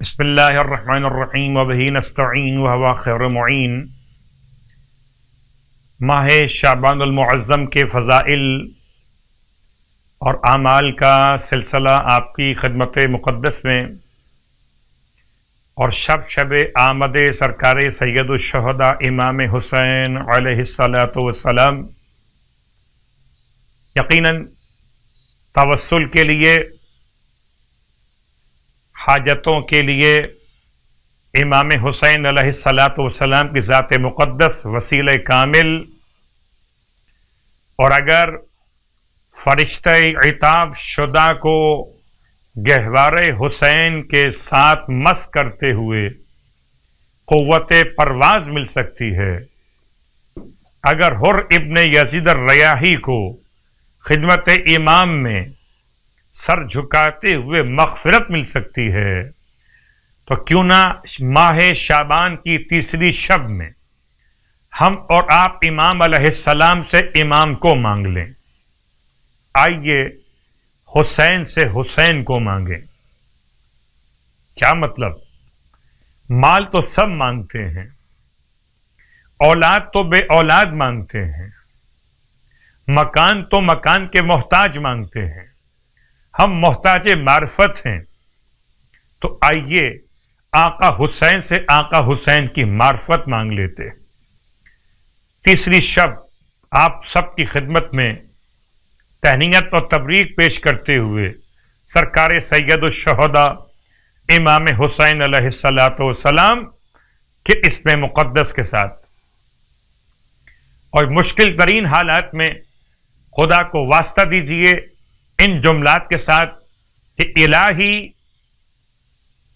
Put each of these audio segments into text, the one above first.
بسم اللہ الرحمن الرحیم وبہ نستعین وہو خیر معین۔ ماہ شعبان المعظم کے فضائل اور اعمال کا سلسلہ آپ کی خدمت مقدس میں، اور شب آمد سرکار سید الشہداء امام حسین علیہ الصلاۃ والسلام یقیناً توسل کے لیے، حاجتوں کے لیے امام حسین علیہ الصلاۃ والسلام کی ذات مقدس وسیلہ کامل، اور اگر فرشتہ عتاب شدہ کو گہوارے حسین کے ساتھ مس کرتے ہوئے قوت پرواز مل سکتی ہے، اگر حر ابن یزید الریاحی کو خدمت امام میں سر جھکاتے ہوئے مغفرت مل سکتی ہے، تو کیوں نہ ماہ شعبان کی تیسری شب میں ہم اور آپ امام علیہ السلام سے امام کو مانگ لیں۔ آئیے حسین سے حسین کو مانگیں۔ کیا مطلب؟ مال تو سب مانگتے ہیں، اولاد تو بے اولاد مانگتے ہیں، مکان تو مکان کے محتاج مانگتے ہیں، ہم محتاج معرفت ہیں، تو آئیے آقا حسین سے آقا حسین کی معرفت مانگ لیتے۔ تیسری شب آپ سب کی خدمت میں تہنیت اور تبریک پیش کرتے ہوئے سرکار سید الشہداء امام حسین علیہ الصلاۃ والسلام کے اسم مقدس کے ساتھ، اور مشکل ترین حالات میں خدا کو واسطہ دیجئے ان جملات کے ساتھ کہ الہی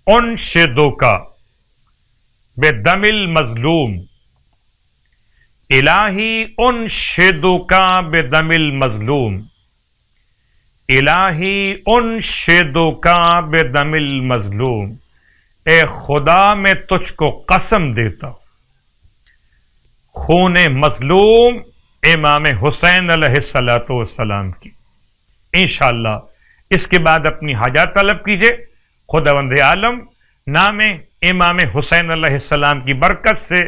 انشدک بدم المظلوم، الہی انشدک بدم المظلوم، الہی انشدک بدم المظلوم، اے خدا میں تجھ کو قسم دیتا ہوں خون مظلوم امام حسین علیہ الصلاۃ والسلام کی۔ انشاءاللہ اس کے بعد اپنی حاجات طلب کیجئے، خداوند عالم نام امام حسین علیہ السلام کی برکت سے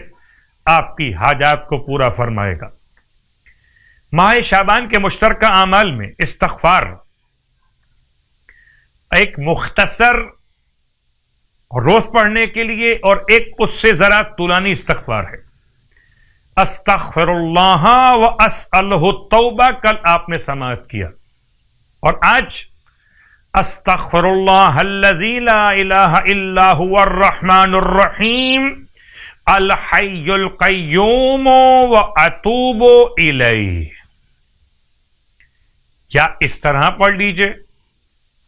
آپ کی حاجات کو پورا فرمائے گا۔ ماہ شعبان کے مشترکہ اعمال میں استغفار ایک مختصر روز پڑھنے کے لیے، اور ایک اس سے ذرا طولانی استغفار ہے۔ استغفر اللہ واسألہ التوبہ کل آپ نے سماعت کیا، اور آج استغفر اللہ الذی لا الہ الا هو الرحمن الرحیم الحی القیوم واتوب الیہ۔ یا اس طرح پڑھ لیجئے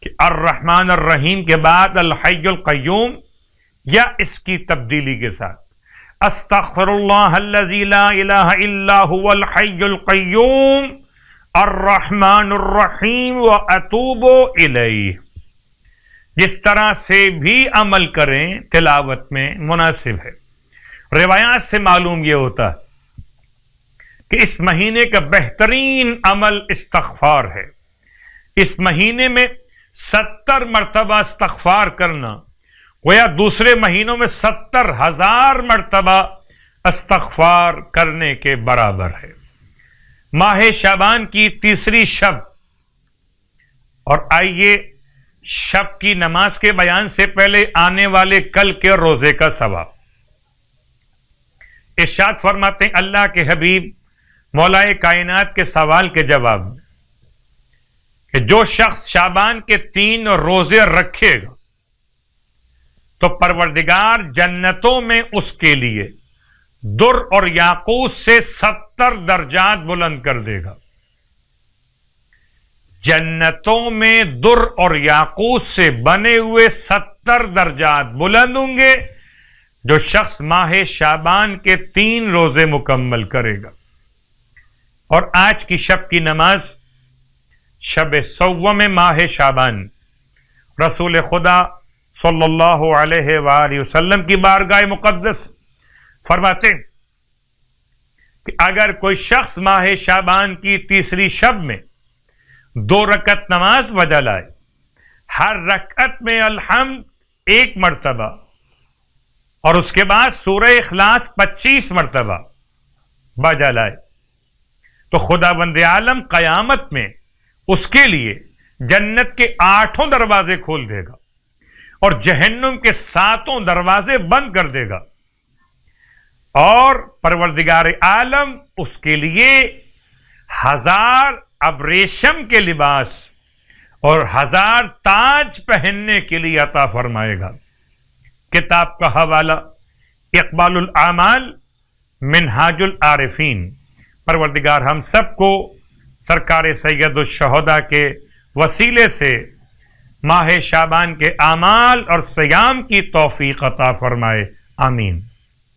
کہ الرحمن الرحیم کے بعد الحی القیوم، یا اس کی تبدیلی کے ساتھ استغفر اللہ الذی لا الہ الا هو الحی القیوم الرحمن الرحیم واتوب الیہ۔ جس طرح سے بھی عمل کریں تلاوت میں مناسب ہے۔ روایات سے معلوم یہ ہوتا ہے کہ اس مہینے کا بہترین عمل استغفار ہے۔ اس مہینے میں 70 مرتبہ استغفار کرنا گویا دوسرے مہینوں میں 70,000 مرتبہ استغفار کرنے کے برابر ہے۔ ماہ شعبان کی تیسری شب، اور آئیے شب کی نماز کے بیان سے پہلے آنے والے کل کے روزے کا ثواب۔ ارشاد فرماتے ہیں اللہ کے حبیب مولائے کائنات کے سوال کے جواب میں کہ جو شخص شعبان کے 3 روزے رکھے گا تو پروردگار جنتوں میں اس کے لیے در اور یاقوت سے 70 درجات بلند کر دے گا۔ جنتوں میں در اور یاقوت سے بنے ہوئے 70 درجات بلند ہوں گے جو شخص ماہ شعبان کے 3 روزے مکمل کرے گا۔ اور آج کی شب کی نماز شب سوم ماہ شعبان، رسول خدا صلی اللہ علیہ وآلہ وسلم کی بارگاہ مقدس فرماتے ہیں کہ اگر کوئی شخص ماہ شعبان کی تیسری شب میں 2 رکعت نماز بجا لائے، ہر رکعت میں الحمد 1 مرتبہ اور اس کے بعد سورہ اخلاص 25 مرتبہ بجا لائے تو خدا بند عالم قیامت میں اس کے لیے جنت کے 8 دروازے کھول دے گا اور جہنم کے 7 دروازے بند کر دے گا، اور پروردگار عالم اس کے لیے 1000 ابریشم کے لباس اور 1000 تاج پہننے کے لیے عطا فرمائے گا۔ کتاب کا حوالہ اقبال الاعمال منہاج العارفین۔ پروردگار ہم سب کو سرکار سید الشہداء کے وسیلے سے ماہ شعبان کے اعمال اور صیام کی توفیق عطا فرمائے، آمین۔